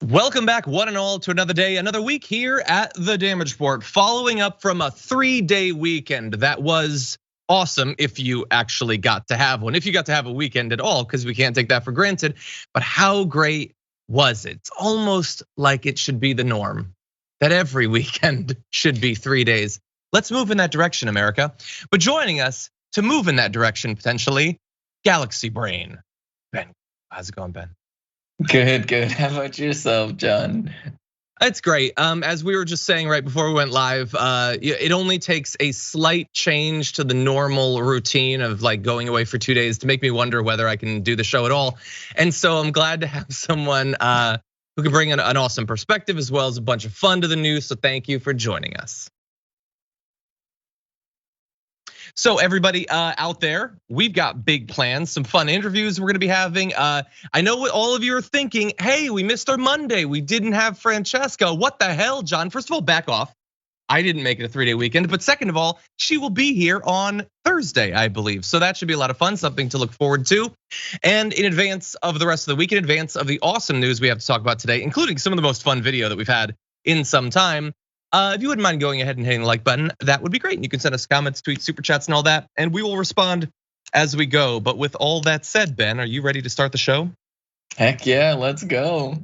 Welcome back, one and all, to another day, another week here at the Damage Report, following up from a 3-day weekend that was awesome if you actually got to have one, if you got to have a weekend at all, because we can't take that for granted. But how great was it? It's almost like it should be the norm, that every weekend should be 3 days. Let's move in that direction, America. But joining us to move in that direction, potentially, Galaxy Brain. Ben, how's it going, Ben? Good. How about yourself, John? It's great. As we were just saying right before we went live, it only takes a slight change to the normal routine of like going away for 2 days to make me wonder whether I can do the show at all. And so I'm glad to have someone who can bring an awesome perspective as well as a bunch of fun to the news. So thank you for joining us. So everybody out there, we've got big plans, some fun interviews we're gonna be having. I know what all of you are thinking, hey, we missed our Monday. We didn't have Francesca. What the hell, John? First of all, back off. I didn't make it a 3-day weekend, but second of all, she will be here on Thursday, I believe. So that should be a lot of fun, something to look forward to. And in advance of the rest of the week, in advance of the awesome news we have to talk about today, including some of the most fun video that we've had in some time, if you wouldn't mind going ahead and hitting the like button, that would be great. And you can send us comments, tweets, super chats, and all that, and we will respond as we go. But with all that said, Ben, are you ready to start the show? Heck yeah, let's go.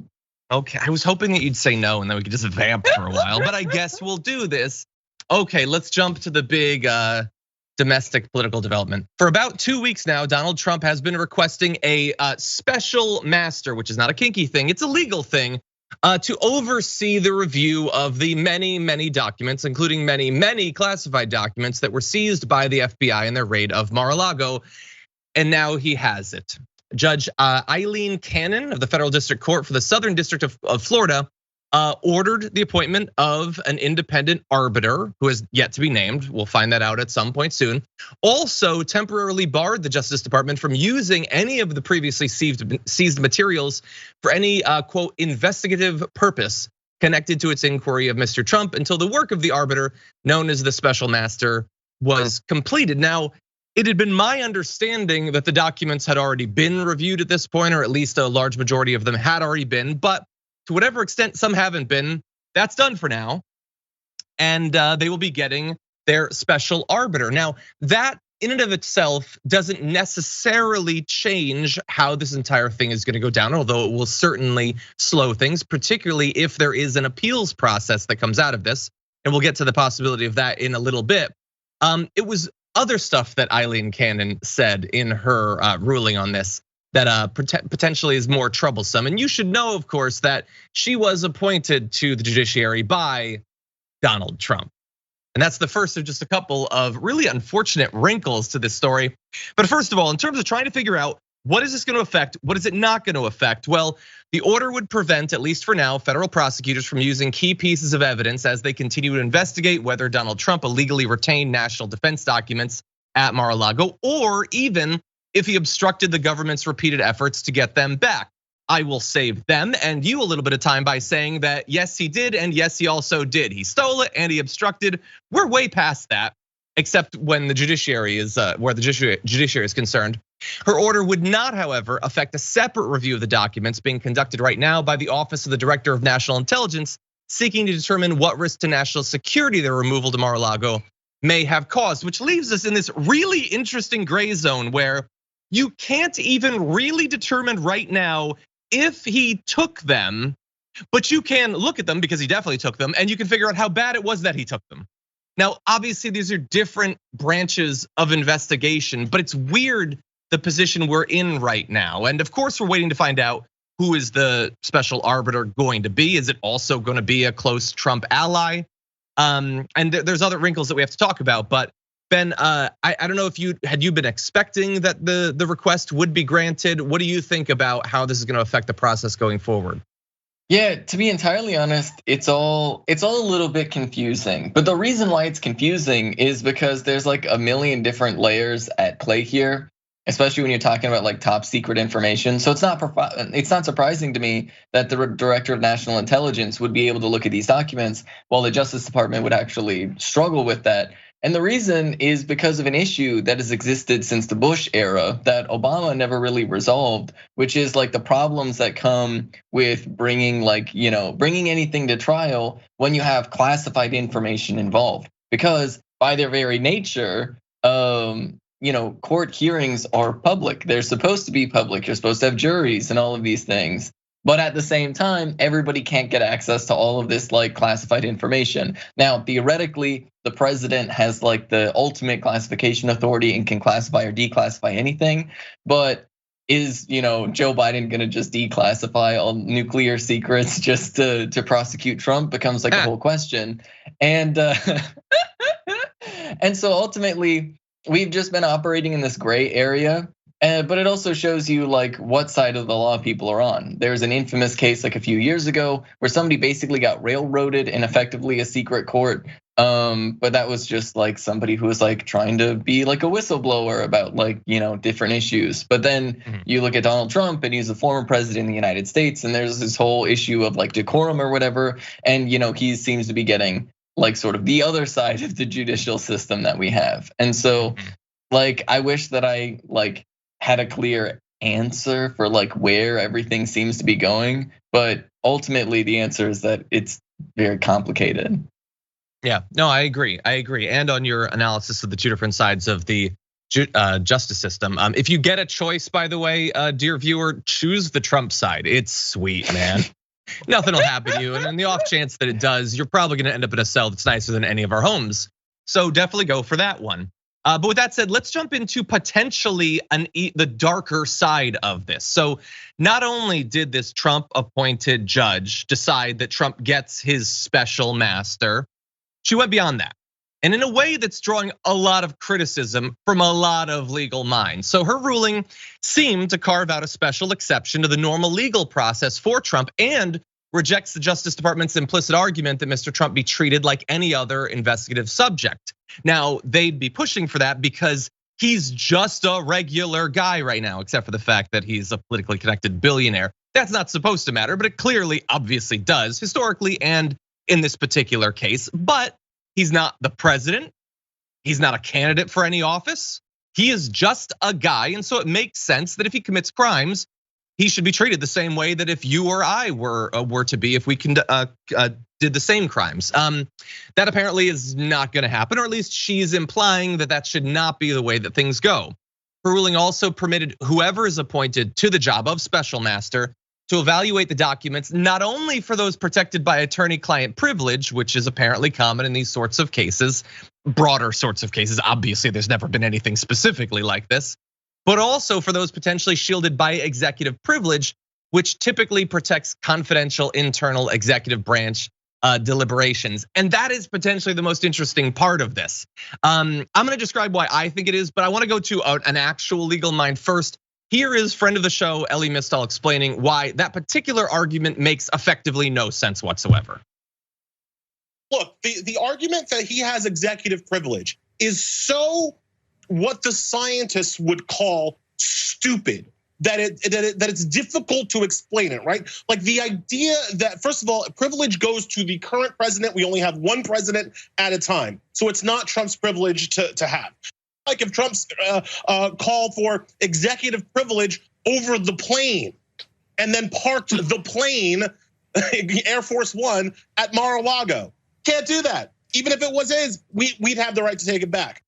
Okay, I was hoping that you'd say no and then we could just vamp for a while, but I guess we'll do this. Okay, let's jump to the big domestic political development. For about 2 weeks now, Donald Trump has been requesting a special master, which is not a kinky thing, it's a legal thing, to oversee the review of the many documents, including many classified documents that were seized by the FBI in their raid of Mar-a-Lago. And now he has it. Judge Eileen Cannon of the Federal District Court for the Southern District of Florida ordered the appointment of an independent arbiter who has yet to be named. We'll find that out at some point soon. Also temporarily barred the Justice Department from using any of the previously seized materials for any quote investigative purpose connected to its inquiry of Mr. Trump until the work of the arbiter, known as the special master, was completed. Now, it had been my understanding that the documents had already been reviewed at this point, or at least a large majority of them had already been, but to whatever extent some haven't been, that's done for now. And they will be getting their special arbiter. Now, that in and of itself doesn't necessarily change how this entire thing is gonna go down, although it will certainly slow things, particularly if there is an appeals process that comes out of this. And we'll get to the possibility of that in a little bit. It was other stuff that Eileen Cannon said in her ruling on this that potentially is more troublesome. And you should know, of course, that she was appointed to the judiciary by Donald Trump. And that's the first of just a couple of really unfortunate wrinkles to this story. But first of all, in terms of trying to figure out what is this gonna affect, what is it not gonna affect? Well, the order would prevent, at least for now, federal prosecutors from using key pieces of evidence as they continue to investigate whether Donald Trump illegally retained national defense documents at Mar-a-Lago, or even if he obstructed the government's repeated efforts to get them back. I will save them and you a little bit of time by saying that yes, he did, and yes, he also did. He stole it and he obstructed. We're way past that, except when the judiciary is, where the judiciary is concerned. Her order would not, however, affect a separate review of the documents being conducted right now by the Office of the Director of National Intelligence, seeking to determine what risk to national security their removal to Mar-a-Lago may have caused, which leaves us in this really interesting gray zone where you can't even really determine right now if he took them, but you can look at them because he definitely took them, and you can figure out how bad it was that he took them. Now, obviously, these are different branches of investigation, but it's weird the position we're in right now. And of course, we're waiting to find out who is the special arbiter going to be. Is it also going to be a close Trump ally? And there's other wrinkles that we have to talk about, but Ben, I don't know if you been expecting that the request would be granted. What do you think about how this is going to affect the process going forward? Yeah, to be entirely honest, it's all a little bit confusing. But the reason why it's confusing is because there's like a million different layers at play here, especially when you're talking about like top secret information. So it's not surprising to me that the Director of National Intelligence would be able to look at these documents while the Justice Department would actually struggle with that. And the reason is because of an issue that has existed since the Bush era that Obama never really resolved, which is like the problems that come with bringing bringing anything to trial when you have classified information involved. Because by their very nature, court hearings are public. They're supposed to be public. You're supposed to have juries and all of these things. But at the same time, everybody can't get access to all of this like classified information. Now, theoretically, the president has like the ultimate classification authority and can classify or declassify anything. But is Joe Biden gonna just declassify all nuclear secrets just to prosecute Trump? Becomes like a whole question. And and so ultimately, we've just been operating in this gray area. But it also shows you like what side of the law people are on. There's an infamous case like a few years ago where somebody basically got railroaded in effectively a secret court. But that was just like somebody who was like trying to be like a whistleblower about like, different issues. But then you look at Donald Trump and he's a former president of the United States, and there's this whole issue of like decorum or whatever. And he seems to be getting like sort of the other side of the judicial system that we have. And so like I wish that I like had a clear answer for like where everything seems to be going, but ultimately the answer is that it's very complicated. Yeah, no, I agree. And on your analysis of the two different sides of the justice system, if you get a choice, by the way, dear viewer, choose the Trump side. It's sweet, man. Nothing will happen to you, and in the off chance that it does, you're probably gonna end up in a cell that's nicer than any of our homes. So definitely go for that one. But with that said, let's jump into potentially the darker side of this. So not only did this Trump appointed judge decide that Trump gets his special master, she went beyond that. And in a way that's drawing a lot of criticism from a lot of legal minds. So her ruling seemed to carve out a special exception to the normal legal process for Trump and rejects the Justice Department's implicit argument that Mr. Trump be treated like any other investigative subject. Now, they'd be pushing for that because he's just a regular guy right now, except for the fact that he's a politically connected billionaire. That's not supposed to matter, but it clearly, obviously does, historically and in this particular case. But he's not the president. He's not a candidate for any office. He is just a guy, and so it makes sense that if he commits crimes, he should be treated the same way that if you or I were to be, if we did the same crimes. That apparently is not gonna happen, or at least she's implying that that should not be the way that things go. Her ruling also permitted whoever is appointed to the job of special master to evaluate the documents, not only for those protected by attorney-client privilege, which is apparently common in these sorts of cases, broader sorts of cases. Obviously, there's never been anything specifically like this, but also for those potentially shielded by executive privilege, which typically protects confidential internal executive branch deliberations. And that is potentially the most interesting part of this. I'm gonna describe why I think it is, but I wanna go to an actual legal mind first. Here is friend of the show, Ellie Mistal, explaining why that particular argument makes effectively no sense whatsoever. Look, the argument that he has executive privilege is so what the scientists would call stupid, that it's difficult to explain it, right? Like the idea that, first of all, privilege goes to the current president. We only have one president at a time. So it's not Trump's privilege to have. Like if Trump's called for executive privilege over the plane and then parked the plane, Air Force One, at Mar-a-Lago. Can't do that. Even if it was his, we'd have the right to take it back.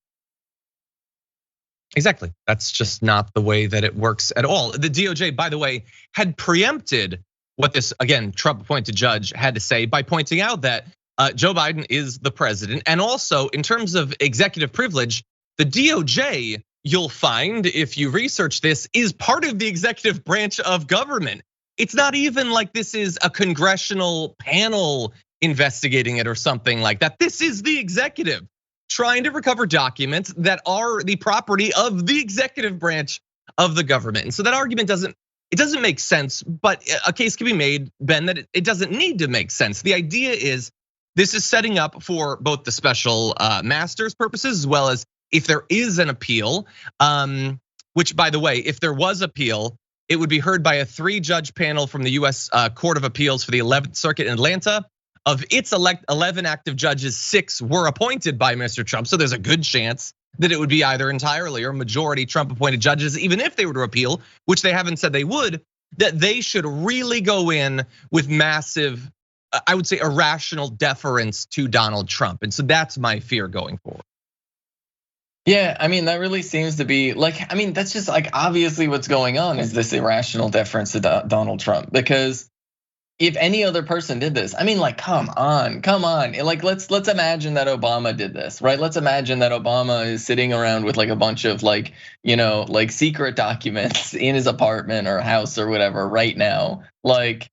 Exactly. That's just not the way that it works at all. The DOJ, by the way, had preempted what this, again, Trump appointed judge had to say by pointing out that Joe Biden is the president. And also in terms of executive privilege, the DOJ, you'll find if you research this, is part of the executive branch of government. It's not even like this is a congressional panel investigating it or something like that. This is the executive trying to recover documents that are the property of the executive branch of the government. And so that argument doesn't make sense, but a case can be made, Ben, that it doesn't need to make sense. The idea is this is setting up for both the special master's purposes as well as if there is an appeal, which by the way, if there was appeal, it would be heard by a 3-judge panel from the US Court of Appeals for the 11th Circuit in Atlanta, of its 11 active judges, 6 were appointed by Mr. Trump. So there's a good chance that it would be either entirely or majority Trump appointed judges, even if they were to appeal, which they haven't said they would, that they should really go in with massive, I would say, irrational deference to Donald Trump. And so that's my fear going forward. Yeah, I mean, that really seems to be like, I mean, that's just like obviously what's going on is this irrational deference to Donald Trump. Because if any other person did this, I mean, like, come on. Like, let's imagine that Obama did this, right? Let's imagine that Obama is sitting around with like a bunch of like, like secret documents in his apartment or house or whatever right now. Like,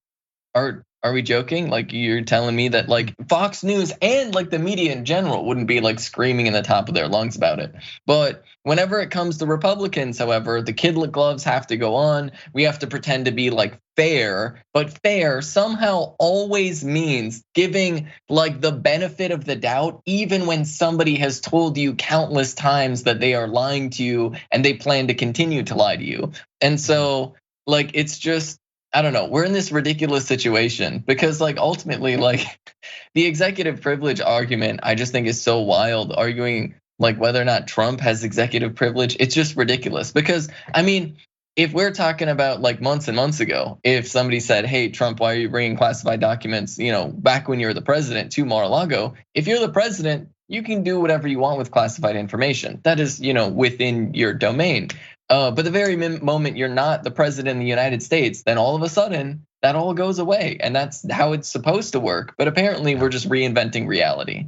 are we joking? Like, you're telling me that like Fox News and like the media in general wouldn't be like screaming in the top of their lungs about it. But whenever it comes to Republicans, however, the kid gloves have to go on. We have to pretend to be like fair, but fair somehow always means giving like the benefit of the doubt, even when somebody has told you countless times that they are lying to you and they plan to continue to lie to you. And so like, it's just, I don't know, we're in this ridiculous situation because like ultimately like the executive privilege argument, I just think is so wild, arguing like whether or not Trump has executive privilege. It's just ridiculous because I mean, if we're talking about like months and months ago, if somebody said, hey, Trump, why are you bringing classified documents, back when you were the president to Mar-a-Lago? If you're the president, you can do whatever you want with classified information. That is, within your domain. But the very moment you're not the president of the United States, then all of a sudden that all goes away. And that's how it's supposed to work. But apparently we're just reinventing reality.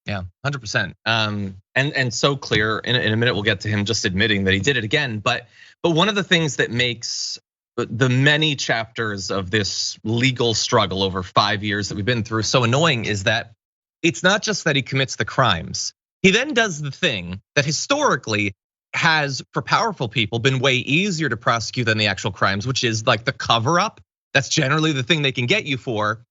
Yeah, 100%. And so clear. In a minute, we'll get to him just admitting that he did it again. But one of the things that makes the many chapters of this legal struggle over 5 years that we've been through so annoying is that it's not just that he commits the crimes. He then does the thing that historically has, for powerful people, been way easier to prosecute than the actual crimes, which is like the cover up. That's generally the thing they can get you for.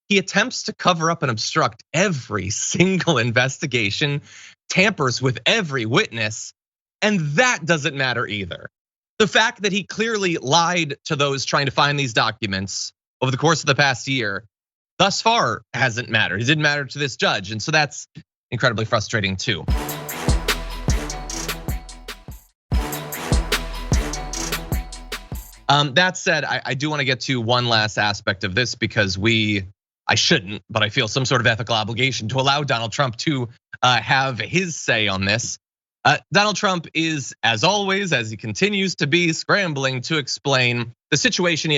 He attempts to cover up and obstruct every single investigation, tampers with every witness, and that doesn't matter either. The fact that he clearly lied to those trying to find these documents over the course of the past year, thus far hasn't mattered. It didn't matter to this judge, and so that's incredibly frustrating too. That said, I do want to get to one last aspect of this because I shouldn't, but I feel some sort of ethical obligation to allow Donald Trump to have his say on this. Donald Trump is, as always, as he continues to be, scrambling to explain the situation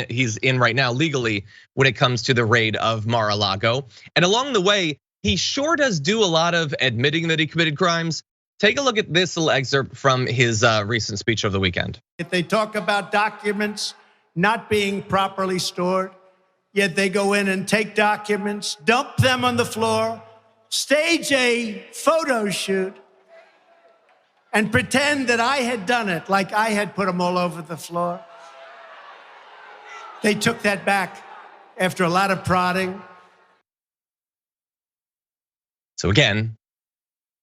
he's in right now legally when it comes to the raid of Mar-a-Lago. And along the way, he sure does do a lot of admitting that he committed crimes. Take a look at this little excerpt from his recent speech over the weekend. If they talk about documents not being properly stored, yet they go in and take documents, dump them on the floor, stage a photo shoot, and pretend that I had done it, like I had put them all over the floor. They took that back after a lot of prodding. So again,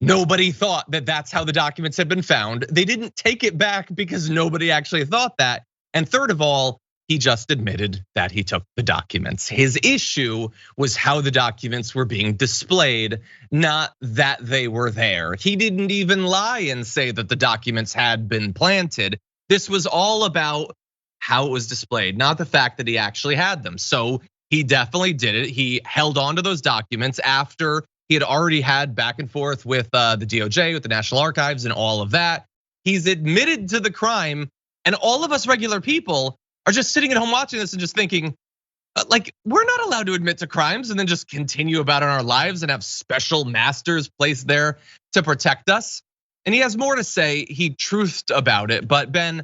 nobody thought that that's how the documents had been found. They didn't take it back because nobody actually thought that. And third of all, he just admitted that he took the documents. His issue was how the documents were being displayed, not that they were there. He didn't even lie and say that the documents had been planted. This was all about how it was displayed, not the fact that he actually had them. So he definitely did it. He held on to those documents after he had already had back and forth with the DOJ, with the National Archives and all of that. He's admitted to the crime, and all of us regular people are just sitting at home watching this and just thinking, like, we're not allowed to admit to crimes and then just continue about in our lives and have special masters placed there to protect us. And he has more to say. He truthed about it, but Ben,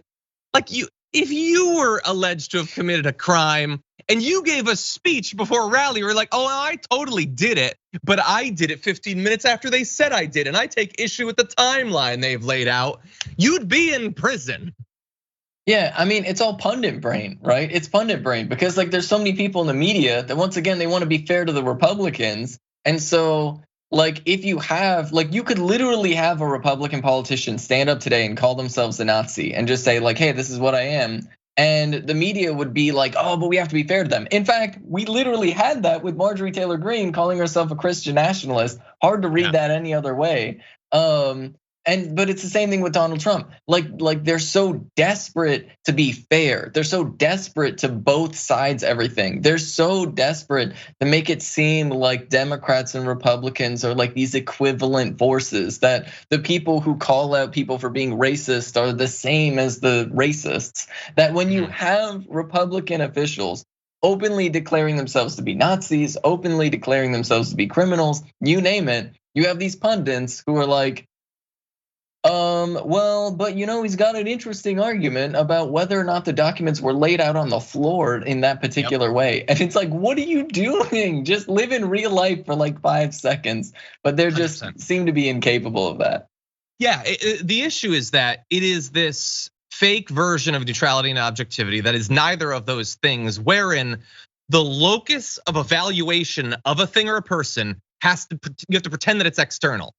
like, if you were alleged to have committed a crime and you gave a speech before a rally, you're like, oh, I totally did it, but I did it 15 minutes after they said I did, and I take issue with the timeline they've laid out, you'd be in prison. Yeah, I mean, it's all pundit brain, right? It's pundit brain because like there's so many people in the media that once again, they want to be fair to the Republicans. And so like if you have, like you could literally have a Republican politician stand up today and call themselves a Nazi and just say like, hey, this is what I am. And the media would be like, oh, but we have to be fair to them. In fact, we literally had that with Marjorie Taylor Greene calling herself a Christian nationalist. Hard to read that any other way. But it's the same thing with Donald Trump. Like they're so desperate to be fair. They're so desperate to both sides everything. They're so desperate to make it seem like Democrats and Republicans are like these equivalent forces, that the people who call out people for being racist are the same as the racists. That when you have Republican officials openly declaring themselves to be Nazis, openly declaring themselves to be criminals, you name it, you have these pundits who are like, well, but he's got an interesting argument about whether or not the documents were laid out on the floor in that particular way. And it's like, what are you doing? Just live in real life for like 5 seconds. But they're just 100%. Seem to be incapable of that. Yeah, the issue is that it is this fake version of neutrality and objectivity that is neither of those things, wherein the locus of evaluation of a thing or a person you have to pretend that it's external.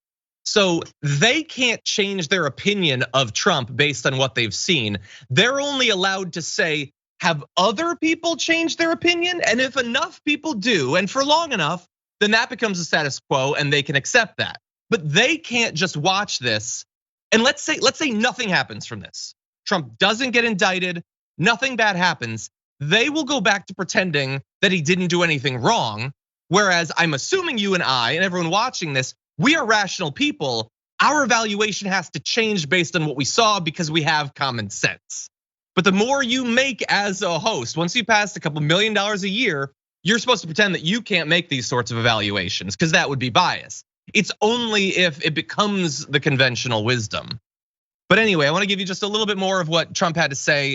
So they can't change their opinion of Trump based on what they've seen. They're only allowed to say, have other people changed their opinion? And if enough people do, and for long enough, then that becomes a status quo and they can accept that. But they can't just watch this. And let's say nothing happens from this. Trump doesn't get indicted, nothing bad happens. They will go back to pretending that he didn't do anything wrong. Whereas I'm assuming you and I and everyone watching this, we are rational people. Our evaluation has to change based on what we saw because we have common sense. But the more you make as a host, once you pass a couple $1 million a year, you're supposed to pretend that you can't make these sorts of evaluations because that would be bias. It's only if it becomes the conventional wisdom. But anyway, I want to give you just a little bit more of what Trump had to say.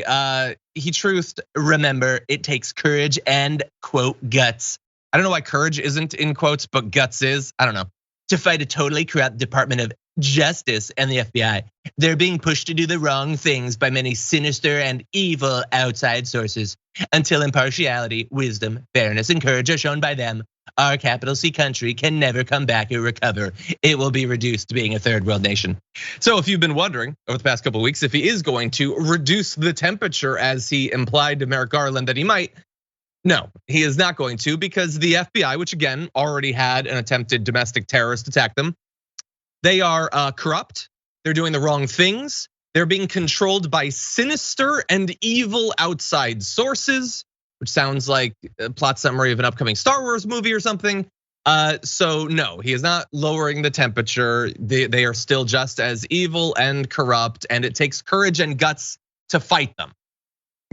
He truthed, remember, it takes courage and quote guts. I don't know why courage isn't in quotes, but guts is, I don't know. To fight a totally corrupt Department of Justice and the FBI. They're being pushed to do the wrong things by many sinister and evil outside sources. Until impartiality, wisdom, fairness, and courage are shown by them, our capital C country can never come back or recover. It will be reduced to being a third world nation. So if you've been wondering over the past couple of weeks if he is going to reduce the temperature as he implied to Merrick Garland that he might, no, he is not going to, because the FBI, which again already had an attempted domestic terrorist attack them, they are corrupt. They're doing the wrong things. They're being controlled by sinister and evil outside sources, which sounds like a plot summary of an upcoming Star Wars movie or something. So no, he is not lowering the temperature. They are still just as evil and corrupt, and it takes courage and guts to fight them,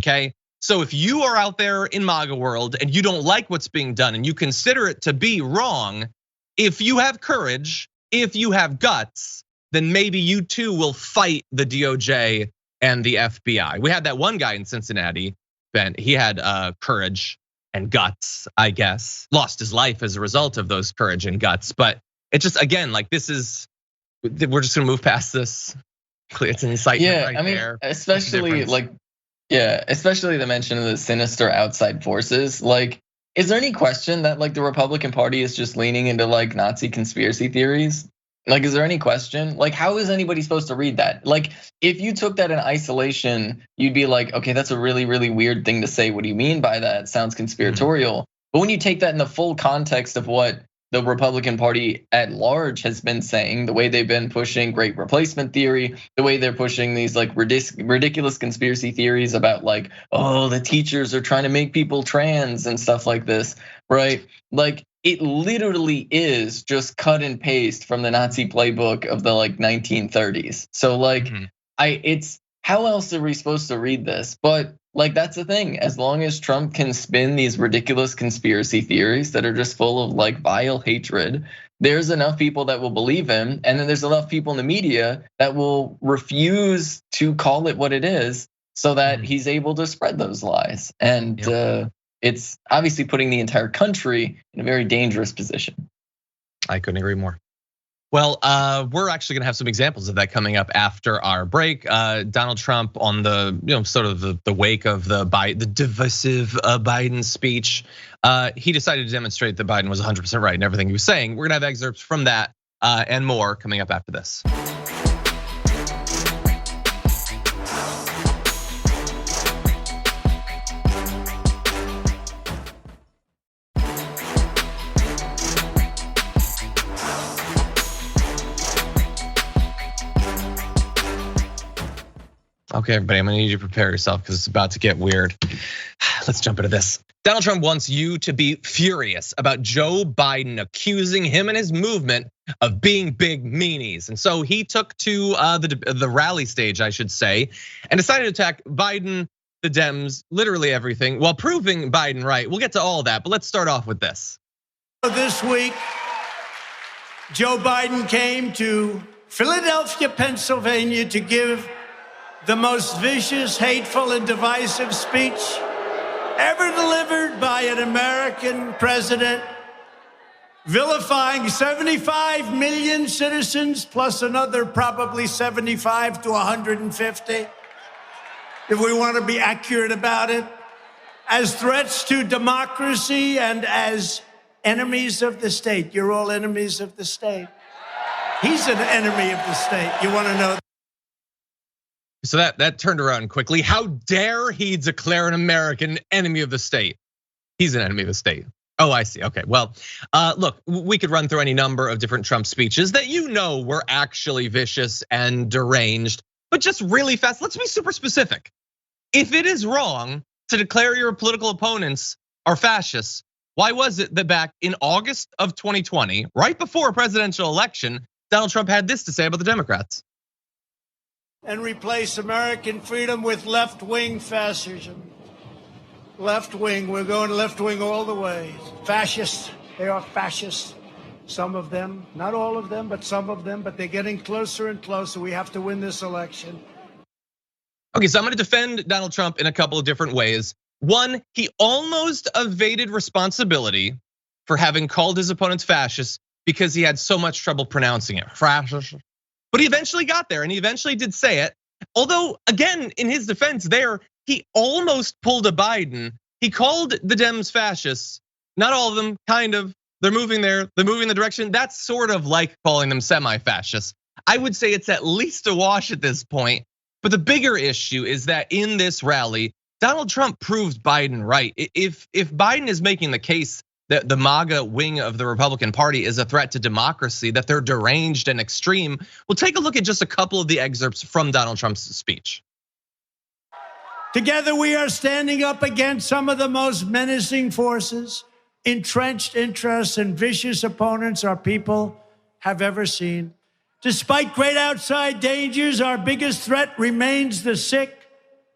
okay? So if you are out there in MAGA world and you don't like what's being done and you consider it to be wrong, if you have courage, if you have guts, then maybe you too will fight the DOJ and the FBI. We had that one guy in Cincinnati, Ben, he had courage and guts, I guess. Lost his life as a result of those courage and guts. But it just, again, like we're just gonna move past this. It's an incitement right there. Especially especially the mention of the sinister outside forces. Like, is there any question that like the Republican Party is just leaning into like Nazi conspiracy theories? Like, is there any question? Like, how is anybody supposed to read that? Like, if you took that in isolation, you'd be like, okay, that's a really, really weird thing to say. What do you mean by that? It sounds conspiratorial. But when you take that in the full context of what the Republican Party at large has been saying, the way they've been pushing great replacement theory, the way they're pushing these like ridiculous conspiracy theories about like, oh, the teachers are trying to make people trans and stuff like this, right? Like, it literally is just cut and paste from the Nazi playbook of the like 1930s. So like, it's how else are we supposed to read this? But like, that's the thing. As long as Trump can spin these ridiculous conspiracy theories that are just full of like vile hatred, there's enough people that will believe him. And then there's enough people in the media that will refuse to call it what it is so that he's able to spread those lies. And it's obviously putting the entire country in a very dangerous position. I couldn't agree more. Well, we're actually gonna have some examples of that coming up after our break. Donald Trump on the sort of the wake of the divisive Biden speech, he decided to demonstrate that Biden was 100% right in everything he was saying. We're gonna have excerpts from that and more coming up after this. Okay, everybody, I'm gonna need you to prepare yourself because it's about to get weird. Let's jump into this. Donald Trump wants you to be furious about Joe Biden accusing him and his movement of being big meanies. And so he took to the rally stage, I should say, and decided to attack Biden, the Dems, literally everything, while proving Biden right. We'll get to all that, but let's start off with this. This week, Joe Biden came to Philadelphia, Pennsylvania to give the most vicious, hateful, and divisive speech ever delivered by an American president, vilifying 75 million citizens plus another probably 75 to 150, if we want to be accurate about it, as threats to democracy and as enemies of the state. You're all enemies of the state. He's an enemy of the state. You want to know? So that turned around quickly. How dare he declare an American enemy of the state? He's an enemy of the state. Oh, I see. Okay, well, look, we could run through any number of different Trump speeches that were actually vicious and deranged, but just really fast, let's be super specific. If it is wrong to declare your political opponents are fascists, why was it that back in August of 2020, right before a presidential election, Donald Trump had this to say about the Democrats? And replace American freedom with left-wing fascism. Left wing, we're going left wing all the way. Fascists, they are fascists. Some of them, not all of them, but some of them, but they're getting closer and closer. We have to win this election. Okay, so I'm gonna defend Donald Trump in a couple of different ways. One, he almost evaded responsibility for having called his opponents fascists because he had so much trouble pronouncing it. But he eventually got there and he eventually did say it. Although, again, in his defense there, he almost pulled a Biden. He called the Dems fascists. Not all of them, kind of. They're moving there, they're moving the direction. That's sort of like calling them semi-fascists. I would say it's at least a wash at this point. But the bigger issue is that in this rally, Donald Trump proved Biden right. If Biden is making the case that the MAGA wing of the Republican Party is a threat to democracy, that they're deranged and extreme, we'll take a look at just a couple of the excerpts from Donald Trump's speech. Together we are standing up against some of the most menacing forces, entrenched interests, and vicious opponents our people have ever seen. Despite great outside dangers, our biggest threat remains the sick,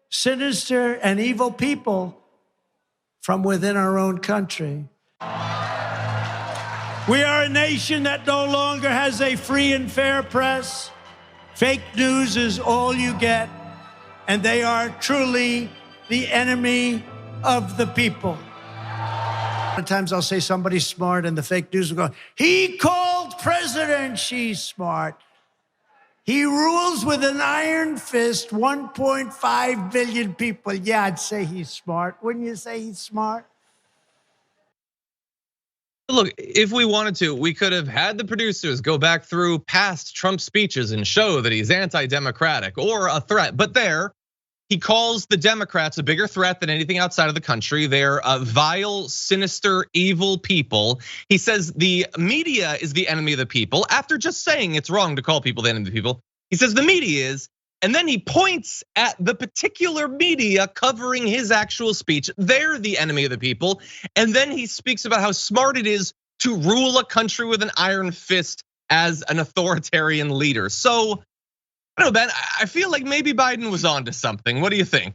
sinister, and evil people from within our own country. We are a nation that no longer has a free and fair press. Fake news is all you get, and they are truly the enemy of the people. Sometimes I'll say somebody's smart, and the fake news will go, he called President Xi smart. He rules with an iron fist 1.5 billion people. Yeah, I'd say he's smart. Wouldn't you say he's smart? Look, if we wanted to, we could have had the producers go back through past Trump speeches and show that he's anti-democratic or a threat. But there, he calls the Democrats a bigger threat than anything outside of the country. They're vile, sinister, evil people. He says the media is the enemy of the people. After just saying it's wrong to call people the enemy of the people, he says the media is. And then he points at the particular media covering his actual speech. They're the enemy of the people. And then he speaks about how smart it is to rule a country with an iron fist as an authoritarian leader. So, I don't know, Ben, I feel like maybe Biden was onto something. What do you think?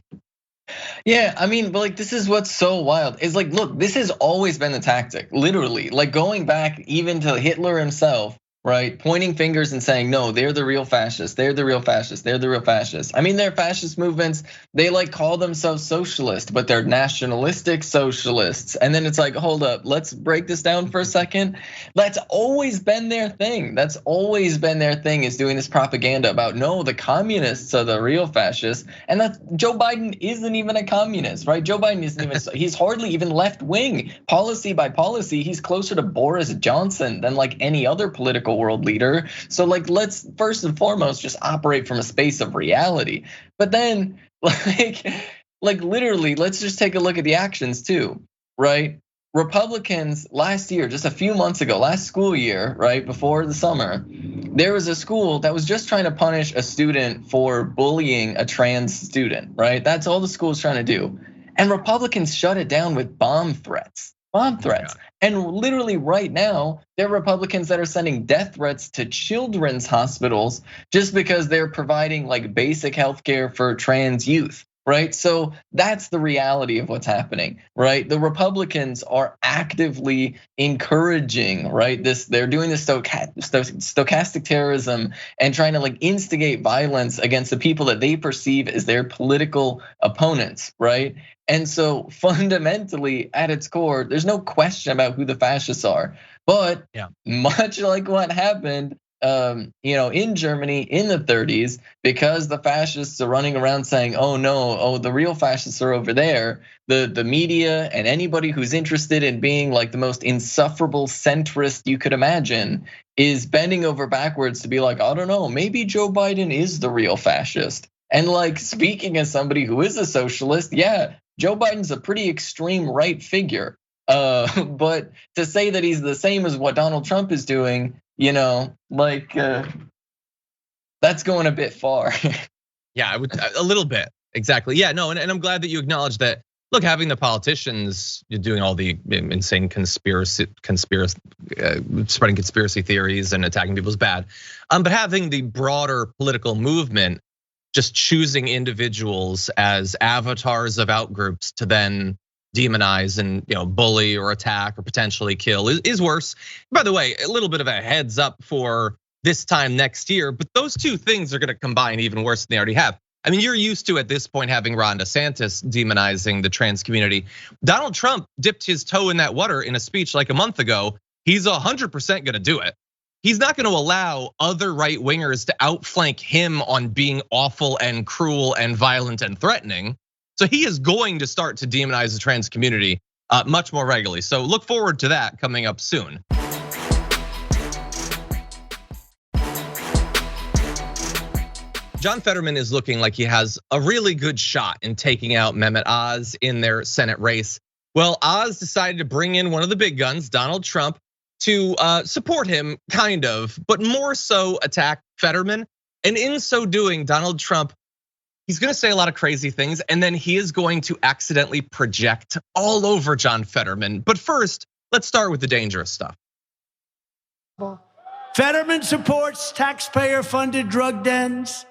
Yeah, I mean, but like this is what's so wild. Is like, look, this has always been the tactic, literally. Like going back even to Hitler himself, right? Pointing fingers and saying, no, they're the real fascists. They're the real fascists. They're the real fascists. I mean, they're fascist movements. They like call themselves socialist, but they're nationalistic socialists. And then it's like, hold up, let's break this down for a second. That's always been their thing. That's always been their thing, is doing this propaganda about, no, the communists are the real fascists. And that's, Joe Biden isn't even a communist, right? Joe Biden isn't even, he's hardly even left wing. Policy by policy, he's closer to Boris Johnson than like any other political world leader. So like, let's first and foremost just operate from a space of reality. But then like literally, let's just take a look at the actions too, right? Republicans last year, just a few months ago, last school year, right before the summer, There was a school that was just trying to punish a student for bullying a trans student, right? That's all the school was trying to do. And Republicans shut it down with bomb threats. And literally right now, there are Republicans that are sending death threats to children's hospitals just because they're providing like basic healthcare for trans youth. Right, so that's the reality of what's happening, right? The Republicans are actively encouraging, right? They're doing this stochastic terrorism and trying to like instigate violence against the people that they perceive as their political opponents, right? And so fundamentally, at its core, there's no question about who the fascists are. But much like what happened in Germany in the 30s, because the fascists are running around saying, oh no, the real fascists are over there. The media and anybody who's interested in being like the most insufferable centrist you could imagine is bending over backwards to be like, I don't know, maybe Joe Biden is the real fascist. And like speaking as somebody who is a socialist, yeah, Joe Biden's a pretty extreme right figure. But to say that he's the same as what Donald Trump is doing, that's going a bit far. Yeah, a little bit, exactly. Yeah, no, and I'm glad that you acknowledge that. Look, having the politicians doing all the insane spreading conspiracy theories and attacking people is bad. But having the broader political movement just choosing individuals as avatars of outgroups to then demonize and bully or attack or potentially kill is worse. By the way, a little bit of a heads up for this time next year, but those two things are going to combine even worse than they already have. I mean, you're used to at this point having Ron DeSantis demonizing the trans community. Donald Trump dipped his toe in that water in a speech like a month ago. He's 100% going to do it. He's not going to allow other right wingers to outflank him on being awful and cruel and violent and threatening. So he is going to start to demonize the trans community much more regularly. So look forward to that coming up soon. John Fetterman is looking like he has a really good shot in taking out Mehmet Oz in their Senate race. Well, Oz decided to bring in one of the big guns, Donald Trump, to support him, kind of, but more so attack Fetterman. And in so doing, Donald Trump, he's gonna say a lot of crazy things, and then he is going to accidentally project all over John Fetterman. But first, let's start with the dangerous stuff. Fetterman supports taxpayer-funded drug dens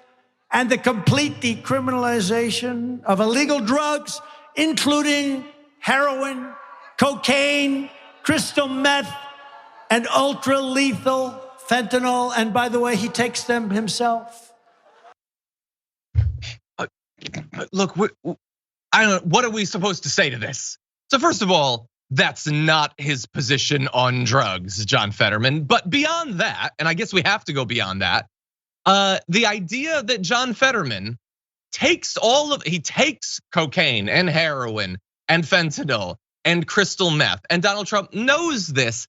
and the complete decriminalization of illegal drugs, including heroin, cocaine, crystal meth, and ultra-lethal fentanyl. And by the way, he takes them himself. Look, I don't know, what are we supposed to say to this? So first of all, that's not his position on drugs, John Fetterman. But beyond that, and I guess we have to go beyond that, the idea that John Fetterman takes he takes cocaine and heroin and fentanyl and crystal meth, and Donald Trump knows this,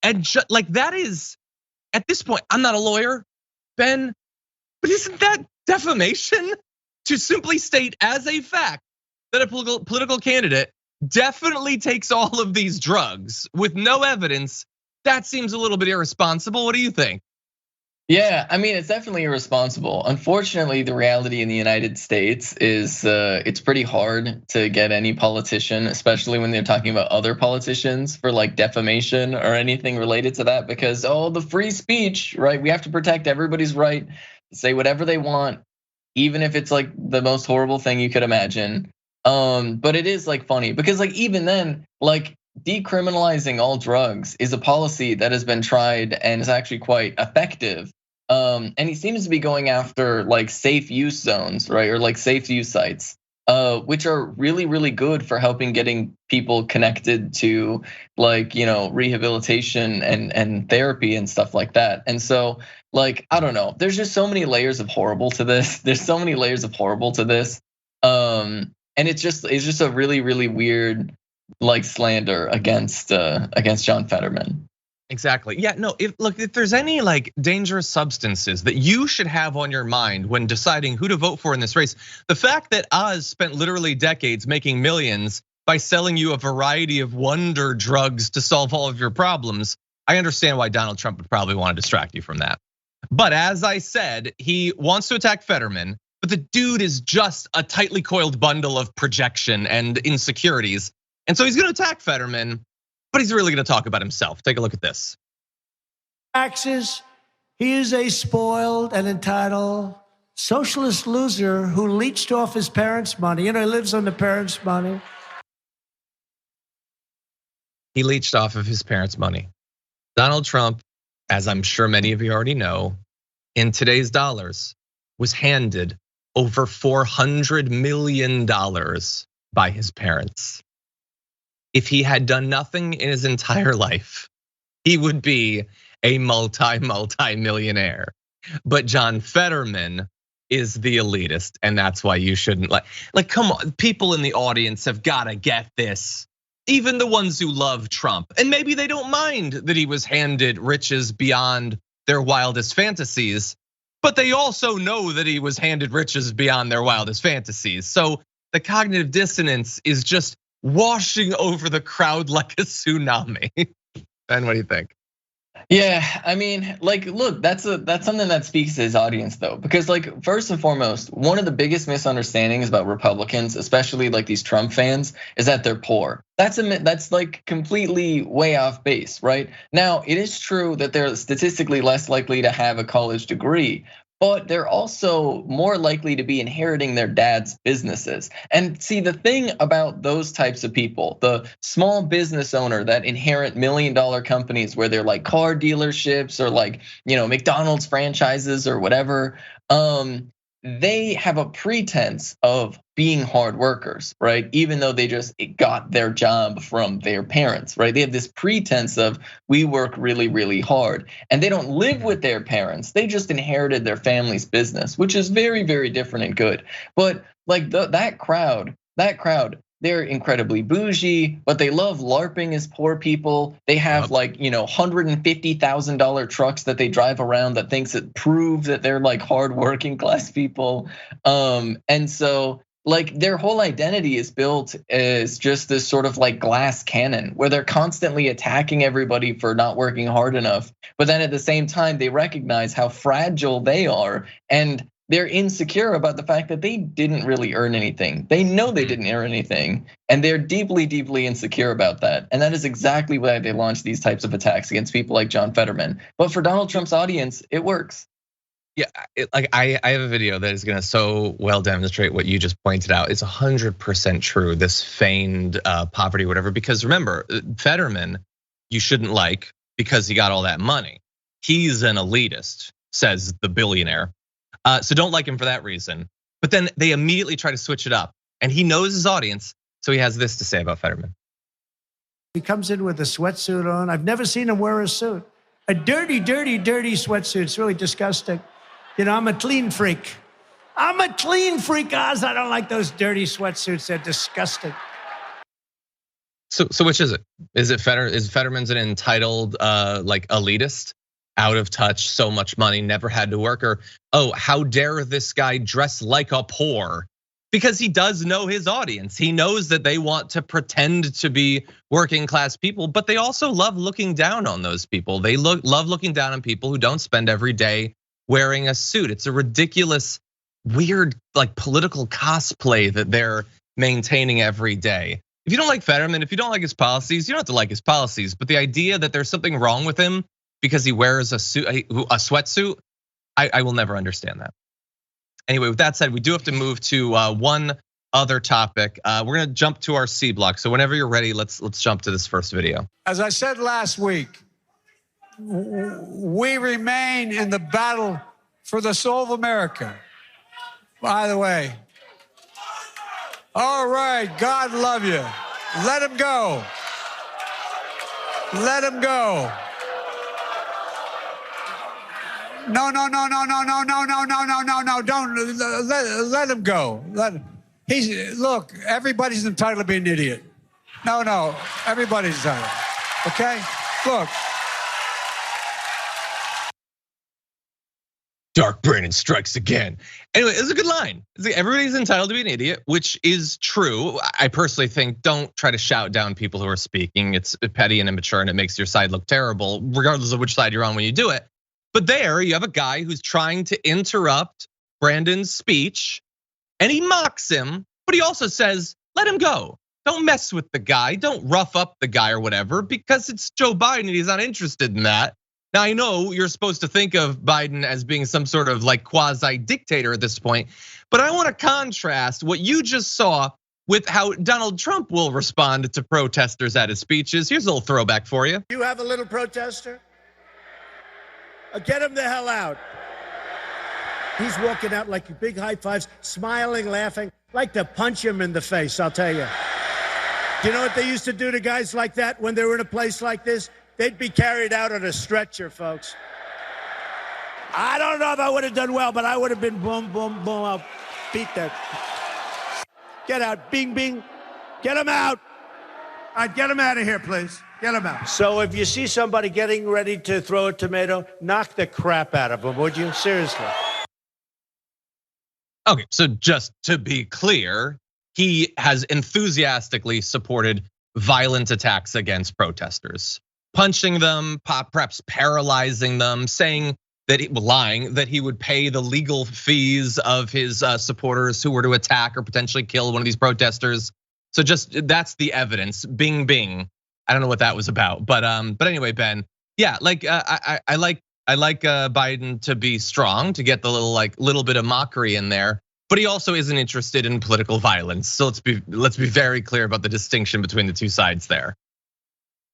and like that is, at this point, I'm not a lawyer, Ben, but isn't that defamation? To simply state as a fact that a political candidate definitely takes all of these drugs with no evidence, that seems a little bit irresponsible. What do you think? Yeah, I mean, it's definitely irresponsible. Unfortunately, the reality in the United States is it's pretty hard to get any politician, especially when they're talking about other politicians, for like defamation or anything related to that, because the free speech, right? We have to protect everybody's right to say whatever they want, even if it's like the most horrible thing you could imagine. But it is like funny because like even then, like decriminalizing all drugs is a policy that has been tried and is actually quite effective. And he seems to be going after like safe use zones, right? Or like safe use sites, which are really, really good for helping getting people connected to like, rehabilitation and therapy and stuff like that. And so like, I don't know, there's just so many layers of horrible to this. And it's just a really, really weird like slander against John Fetterman. Exactly. Yeah, no, if there's any like dangerous substances that you should have on your mind when deciding who to vote for in this race, the fact that Oz spent literally decades making millions by selling you a variety of wonder drugs to solve all of your problems, I understand why Donald Trump would probably want to distract you from that. But as I said, he wants to attack Fetterman, but the dude is just a tightly coiled bundle of projection and insecurities. And so he's gonna attack Fetterman, but he's really gonna talk about himself. Take a look at this. Taxes, he is a spoiled and entitled socialist loser who leached off his parents' money. He lives on the parents' money. He leached off of his parents' money. Donald Trump, as I'm sure many of you already know, in today's dollars, was handed over $400 million by his parents. If he had done nothing in his entire life, he would be a multi-millionaire. But John Fetterman is the elitist, and that's why you shouldn't like come on, people in the audience have gotta get this. Even the ones who love Trump, and maybe they don't mind that he was handed riches beyond their wildest fantasies, but they also know that he was handed riches beyond their wildest fantasies. So the cognitive dissonance is just washing over the crowd like a tsunami. Ben, what do you think? Yeah, I mean, look, that's something that speaks to his audience though, because first and foremost, one of the biggest misunderstandings about Republicans, especially these Trump fans, is that they're poor. That's completely way off base, right? Now, it is true that they're statistically less likely to have a college degree, but they're also more likely to be inheriting their dad's businesses. And see, the thing about those types of people, the small business owner that inherit $1 million companies where they're car dealerships or McDonald's franchises or whatever, they have a pretense of being hard workers, right? Even though they just got their job from their parents, right? They have this pretense of we work really, really hard, and they don't live with their parents. They just inherited their family's business, which is very, very different and good. But that crowd, they're incredibly bougie, but they love LARPing as poor people. They have $150,000 trucks that they drive around that prove that they're hard working class people. And so their whole identity is built as just this sort of glass cannon where they're constantly attacking everybody for not working hard enough. But then at the same time, they recognize how fragile they are, and they're insecure about the fact that they didn't really earn anything. They know they didn't earn anything, and they're deeply, deeply insecure about that. And that is exactly why they launch these types of attacks against people like John Fetterman. But for Donald Trump's audience, it works. Yeah, I have a video that is gonna so well demonstrate what you just pointed out. It's 100% true, this feigned poverty, whatever, because remember, Fetterman, you shouldn't because he got all that money. He's an elitist, says the billionaire. So don't like him for that reason. But then they immediately try to switch it up. And he knows his audience, so he has this to say about Fetterman. He comes in with a sweatsuit on. I've never seen him wear a suit. A dirty, dirty, dirty sweatsuit. It's really disgusting. I'm a clean freak. Oz. I don't like those dirty sweatsuits. They're disgusting. So which is it? Is Fetterman's an entitled elitist? Out of touch, so much money, never had to work, or how dare this guy dress like a poor? Because he does know his audience. He knows that they want to pretend to be working class people, but they also love looking down on those people. They love looking down on people who don't spend every day wearing a suit. It's a ridiculous, weird, political cosplay that they're maintaining every day. If you don't like Fetterman, if you don't like his policies, you don't have to like his policies. But the idea that there's something wrong with him because he wears a sweatsuit, I will never understand that. Anyway, with that said, we do have to move to one other topic. We're gonna jump to our C block. So whenever you're ready, let's jump to this first video. As I said last week, we remain in the battle for the soul of America. By the way, all right, God love you. Let him go. Let him go. No, don't let him go. Look, everybody's entitled to be an idiot. No, everybody's entitled. Okay? Look. Dark Brandon strikes again. Anyway, it's a good line. Everybody's entitled to be an idiot, which is true. I personally think don't try to shout down people who are speaking. It's petty and immature and it makes your side look terrible, regardless of which side you're on when you do it. But there you have a guy who's trying to interrupt Brandon's speech, and he mocks him, but he also says, let him go. Don't mess with the guy. Don't rough up the guy or whatever, because it's Joe Biden and he's not interested in that. Now, I know you're supposed to think of Biden as being some sort of like quasi dictator at this point, but I want to contrast what you just saw with how Donald Trump will respond to protesters at his speeches. Here's a little throwback for you. You have a little protester? Get him the hell out. He's walking out like big high fives, smiling, laughing. Like to punch him in the face, I'll tell you. Do you know what they used to do to guys like that when they were in a place like this? They'd be carried out on a stretcher, folks. I don't know if I would have done well, but I would have been boom, boom, boom. I'll beat that. Get out, bing, bing. Get him out. All right, get him out of here, please. Get him out. So if you see somebody getting ready to throw a tomato, knock the crap out of them, would you? Seriously. Okay, so just to be clear, he has enthusiastically supported violent attacks against protesters, punching them, perhaps paralyzing them, saying that lying that he would pay the legal fees of his supporters who were to attack or potentially kill one of these protesters. So just that's the evidence. Bing, bing. I don't know what that was about, but anyway, Ben, yeah, like I like Biden to be strong, to get the little bit of mockery in there, but he also isn't interested in political violence. So let's be very clear about the distinction between the two sides there.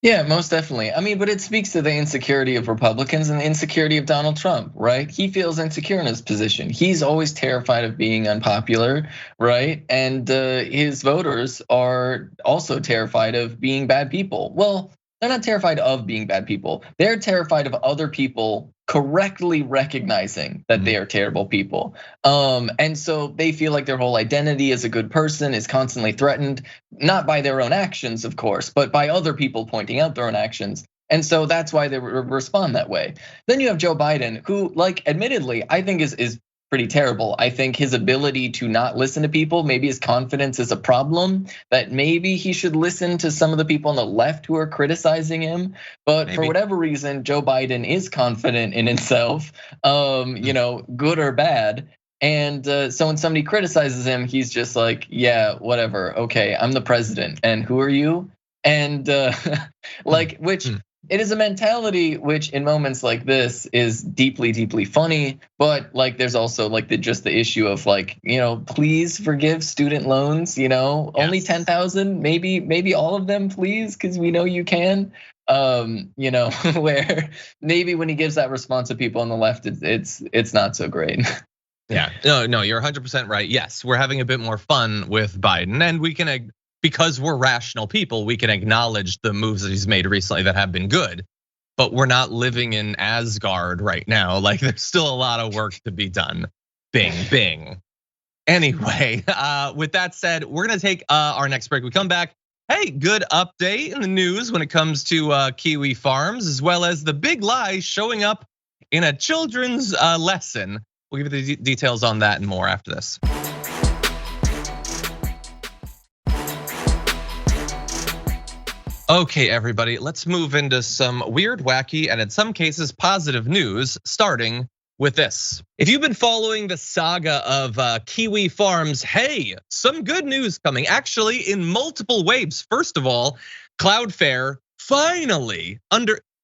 Yeah, most definitely. I mean, but it speaks to the insecurity of Republicans and the insecurity of Donald Trump, right? He feels insecure in his position. He's always terrified of being unpopular, right? And his voters are also terrified of being bad people. Well, they're not terrified of being bad people. They're terrified of other people correctly recognizing that they are terrible people. And so they feel like their whole identity as a good person is constantly threatened, not by their own actions, of course, but by other people pointing out their own actions. And so that's why they respond that way. Then you have Joe Biden, who, like, admittedly, I think is pretty terrible. I think his ability to not listen to people, maybe his confidence is a problem, that maybe he should listen to some of the people on the left who are criticizing him. But for whatever reason, Joe Biden is confident in himself, good or bad. And so when somebody criticizes him, he's just like, yeah, whatever. Okay, I'm the president. And who are you? And it is a mentality which in moments like this is deeply, deeply funny, but like there's also like the issue of like, please forgive student loans, only 10,000, maybe all of them, please, because we know you can. Where maybe when he gives that response to people on the left, it's not so great. Yeah, no, you're 100% right. Yes, we're having a bit more fun with Biden, and we can, because we're rational people, we can acknowledge the moves that he's made recently that have been good, but we're not living in Asgard right now. Like there's still a lot of work to be done. Bing, bing. Anyway, with that said, we're gonna take our next break. We come back. Hey, good update in the news when it comes to Kiwi Farms, as well as the big lie showing up in a children's lesson. We'll give you the details on that and more after this. Okay, everybody, let's move into some weird, wacky, and in some cases positive news, starting with this. If you've been following the saga of Kiwi Farms, hey, some good news coming, actually in multiple waves. First of all, Cloudflare finally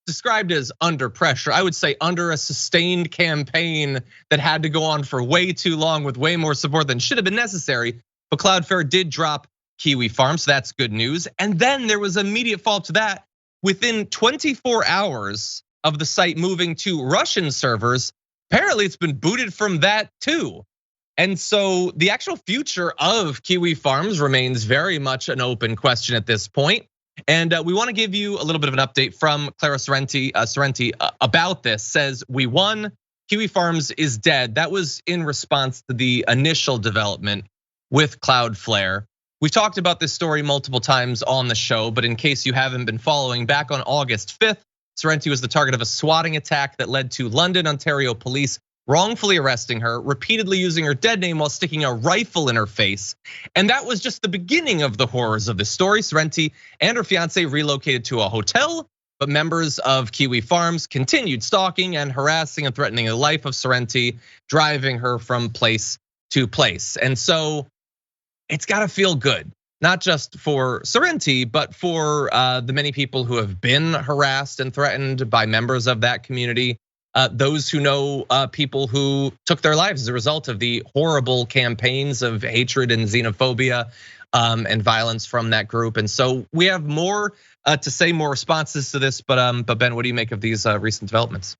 described as under pressure. I would say under a sustained campaign that had to go on for way too long with way more support than should have been necessary. But Cloudflare did drop Kiwi Farms, so that's good news. And then there was immediate follow-up to that. Within 24 hours of the site moving to Russian servers, apparently it's been booted from that too. And so the actual future of Kiwi Farms remains very much an open question at this point. And we want to give you a little bit of an update from Clara Sorrenti about this. Says, we won, Kiwi Farms is dead. That was in response to the initial development with Cloudflare. We've talked about this story multiple times on the show, but in case you haven't been following, back on August 5th, Sorrenti was the target of a swatting attack that led to London, Ontario police wrongfully arresting her, repeatedly using her dead name while sticking a rifle in her face. And that was just the beginning of the horrors of this story. Sorrenti and her fiance relocated to a hotel but members of Kiwi Farms continued stalking and harassing and threatening the life of Sorrenti, driving her from place to place. And so it's got to feel good, not just for Sorrenti, but for the many people who have been harassed and threatened by members of that community. Those who know people who took their lives as a result of the horrible campaigns of hatred and xenophobia and violence from that group. And so we have more to say, more responses to this. But Ben, what do you make of these recent developments?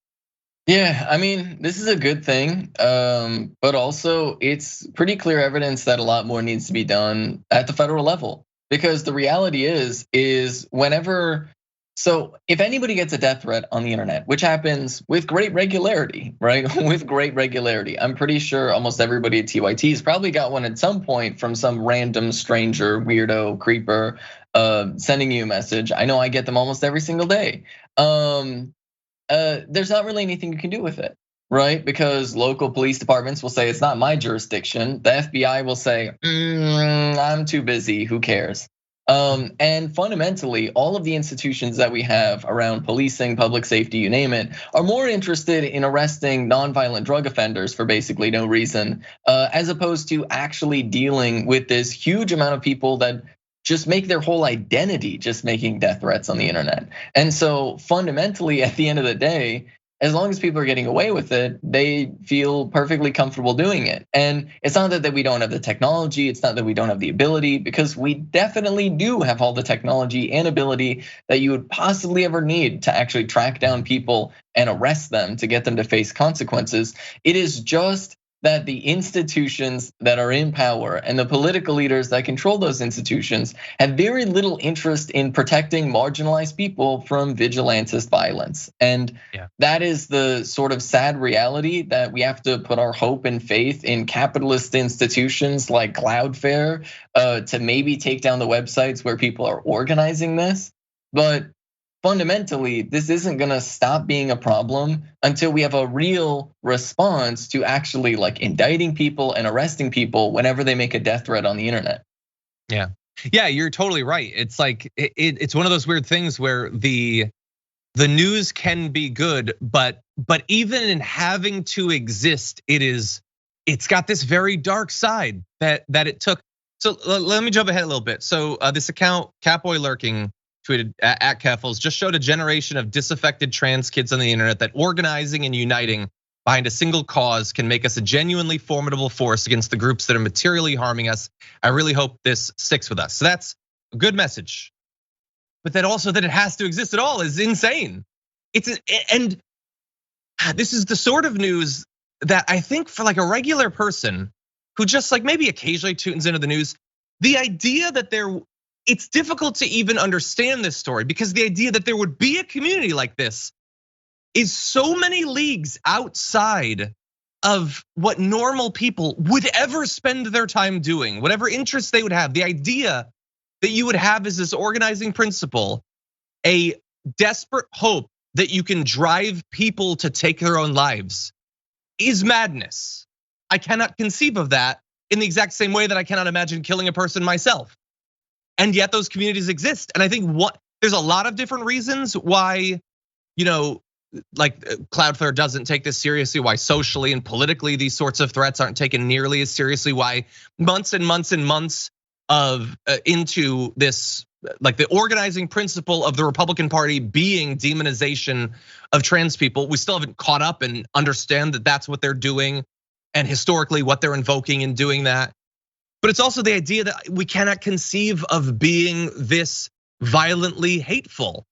Yeah, I mean, this is a good thing, but also it's pretty clear evidence that a lot more needs to be done at the federal level. Because the reality is whenever, so if anybody gets a death threat on the internet, which happens with great regularity, right? With great regularity. I'm pretty sure almost everybody at TYT's probably got one at some point from some random stranger, weirdo, creeper, sending you a message. I know I get them almost every single day. There's not really anything you can do with it, right? Because local police departments will say it's not my jurisdiction. The FBI will say, I'm too busy, who cares? And fundamentally, all of the institutions that we have around policing, public safety, you name it, are more interested in arresting nonviolent drug offenders for basically no reason, as opposed to actually dealing with this huge amount of people that just make their whole identity just making death threats on the internet. And so fundamentally, at the end of the day, as long as people are getting away with it, they feel perfectly comfortable doing it. And it's not that we don't have the technology, it's not that we don't have the ability, because we definitely do have all the technology and ability that you would possibly ever need to actually track down people and arrest them to get them to face consequences. It is just that the institutions that are in power and the political leaders that control those institutions have very little interest in protecting marginalized people from vigilantist violence. And that is the sort of sad reality that we have to put our hope and faith in capitalist institutions like Cloudflare to maybe take down the websites where people are organizing this. But fundamentally, this isn't gonna stop being a problem until we have a real response to actually like indicting people and arresting people whenever they make a death threat on the internet. Yeah, you're totally right. It's like it's one of those weird things where the news can be good, but even in having to exist, it's got this very dark side that it took. So let me jump ahead a little bit. So this account, Catboy Lurking, tweeted at Keffels, just showed a generation of disaffected trans kids on the internet that organizing and uniting behind a single cause can make us a genuinely formidable force against the groups that are materially harming us. I really hope this sticks with us. So that's a good message. But that also that it has to exist at all is insane. And this is the sort of news that I think for like a regular person who just like maybe occasionally tunes into the news, the idea that it's difficult to even understand this story because the idea that there would be a community like this is so many leagues outside of what normal people would ever spend their time doing, whatever interests they would have. The idea that you would have as this organizing principle, a desperate hope that you can drive people to take their own lives is madness. I cannot conceive of that in the exact same way that I cannot imagine killing a person myself. And yet those communities exist. And I think there's a lot of different reasons why, like Cloudflare doesn't take this seriously, why socially and politically these sorts of threats aren't taken nearly as seriously, why months and months and months of into this, like the organizing principle of the Republican Party being demonization of trans people, we still haven't caught up and understand that that's what they're doing and historically what they're invoking in doing that. But it's also the idea that we cannot conceive of being this violently hateful.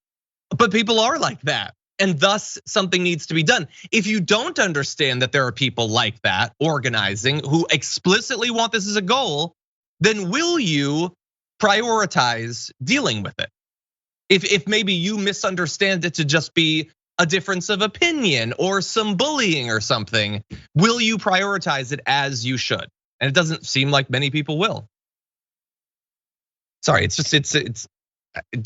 But people are like that, and thus something needs to be done. If you don't understand that there are people like that organizing who explicitly want this as a goal, then will you prioritize dealing with it? If maybe you misunderstand it to just be a difference of opinion or some bullying or something, will you prioritize it as you should? And it doesn't seem like many people will. Sorry, it's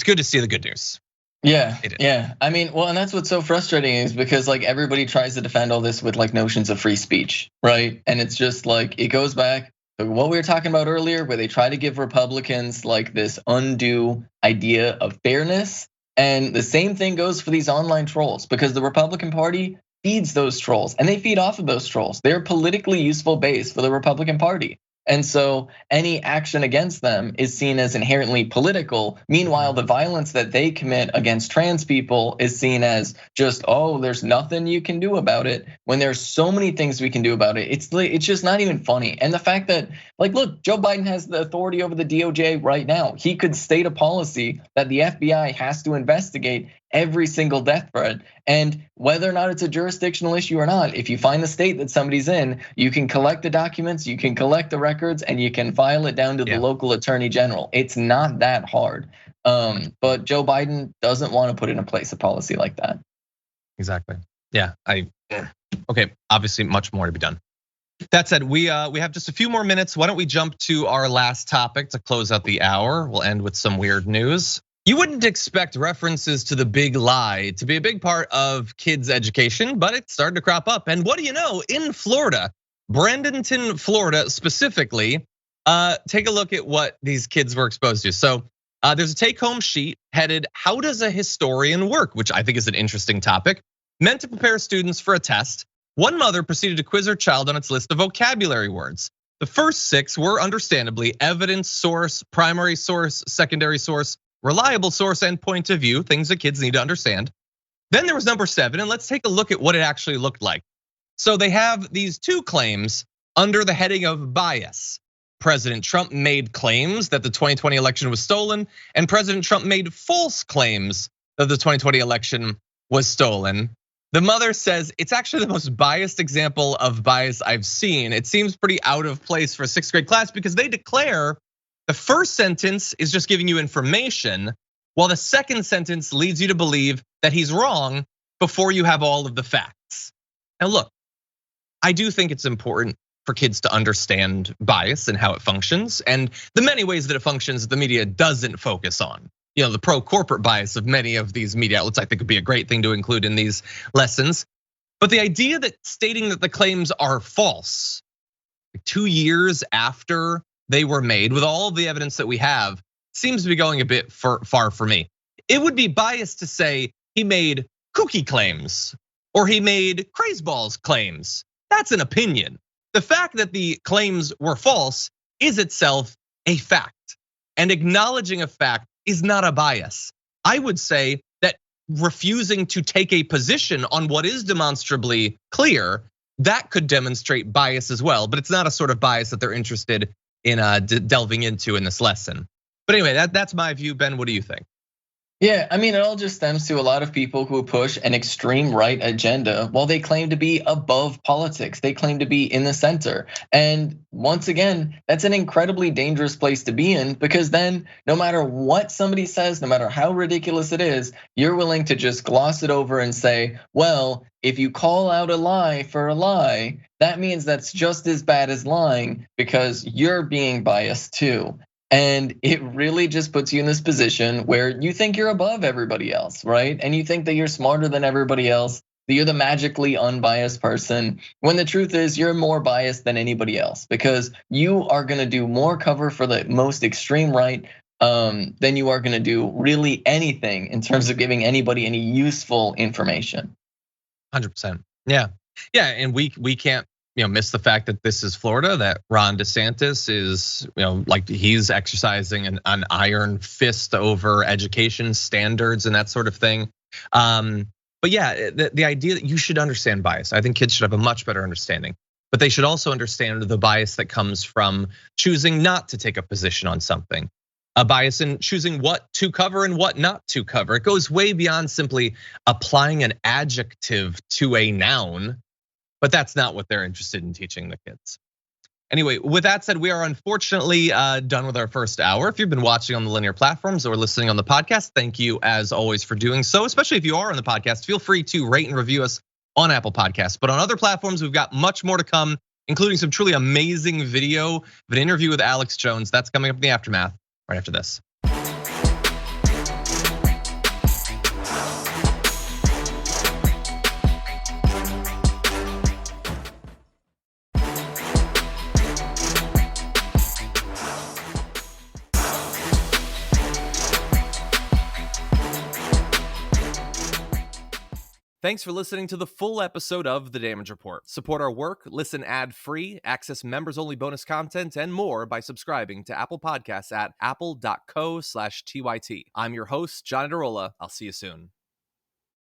good to see the good news. Yeah. I mean, well, and that's what's so frustrating is because like everybody tries to defend all this with like notions of free speech, right? And it's just like it goes back to what we were talking about earlier, where they try to give Republicans like this undue idea of fairness. And the same thing goes for these online trolls, because the Republican Party feeds those trolls and they feed off of those trolls. They're a politically useful base for the Republican Party. And so any action against them is seen as inherently political. Meanwhile, the violence that they commit against trans people is seen as just, oh, there's nothing you can do about it, when there's so many things we can do about it. It's just not even funny. And the fact that, like, look, Joe Biden has the authority over the DOJ right now. He could state a policy that the FBI has to investigate every single death threat. And whether or not it's a jurisdictional issue or not, if you find the state that somebody's in, you can collect the documents, you can collect the records, and you can file it down to the local attorney general. It's not that hard. But Joe Biden doesn't want to put in place a policy like that. Exactly. Yeah, okay, obviously much more to be done. That said, we have just a few more minutes. Why don't we jump to our last topic to close out the hour? We'll end with some weird news. You wouldn't expect references to the big lie to be a big part of kids' education, but it's starting to crop up. And what do you know, in Florida, Bradenton, Florida specifically, take a look at what these kids were exposed to. So there's a take-home sheet headed, "How does a historian work?" which I think is an interesting topic, meant to prepare students for a test. One mother proceeded to quiz her child on its list of vocabulary words. The first 6 were understandably evidence, source, primary source, secondary source, reliable source, and point of view, things that kids need to understand. Then there was number 7, and let's take a look at what it actually looked like. So they have these 2 claims under the heading of bias. President Trump made claims that the 2020 election was stolen, and President Trump made false claims that the 2020 election was stolen. The mother says it's actually the most biased example of bias I've seen. It seems pretty out of place for a 6th grade class, because they declare the first sentence is just giving you information, while the second sentence leads you to believe that he's wrong before you have all of the facts. Now look, I do think it's important for kids to understand bias and how it functions, and the many ways that it functions the media doesn't focus on. You know, the pro-corporate bias of many of these media outlets I think would be a great thing to include in these lessons. But the idea that stating that the claims are false 2 years after they were made, with all of the evidence that we have, seems to be going a bit far for me. It would be biased to say he made kooky claims or he made crazeballs claims. That's an opinion. The fact that the claims were false is itself a fact, and acknowledging a fact is not a bias. I would say that refusing to take a position on what is demonstrably clear, that could demonstrate bias as well, but it's not a sort of bias that they're interested in delving into in this lesson. But anyway, that's my view. Ben, what do you think? Yeah, I mean, it all just stems to a lot of people who push an extreme right agenda while they claim to be above politics. They claim to be in the center. And once again, that's an incredibly dangerous place to be in, because then no matter what somebody says, no matter how ridiculous it is, you're willing to just gloss it over and say, well, if you call out a lie for a lie, that means that's just as bad as lying because you're being biased too. And it really just puts you in this position where you think you're above everybody else, right? And you think that you're smarter than everybody else, that you're the magically unbiased person, when the truth is you're more biased than anybody else, because you are gonna do more cover for the most extreme right than you are gonna do really anything in terms of giving anybody any useful information. 100%. Yeah, and we can't miss the fact that this is Florida, that Ron DeSantis is, like he's exercising an iron fist over education standards and that sort of thing. But yeah, the idea that you should understand bias, I think kids should have a much better understanding. But they should also understand the bias that comes from choosing not to take a position on something. A bias in choosing what to cover and what not to cover. It goes way beyond simply applying an adjective to a noun. But that's not what they're interested in teaching the kids. Anyway, with that said, we are unfortunately done with our first hour. If you've been watching on the linear platforms or listening on the podcast, thank you as always for doing so. Especially if you are on the podcast, feel free to rate and review us on Apple Podcasts. But on other platforms, we've got much more to come, including some truly amazing video of an interview with Alex Jones. That's coming up in the aftermath right after this. Thanks for listening to the full episode of The Damage Report. Support our work, listen ad-free, access members-only bonus content, and more by subscribing to Apple Podcasts at apple.co/TYT. I'm your host, John DeRolla. I'll see you soon.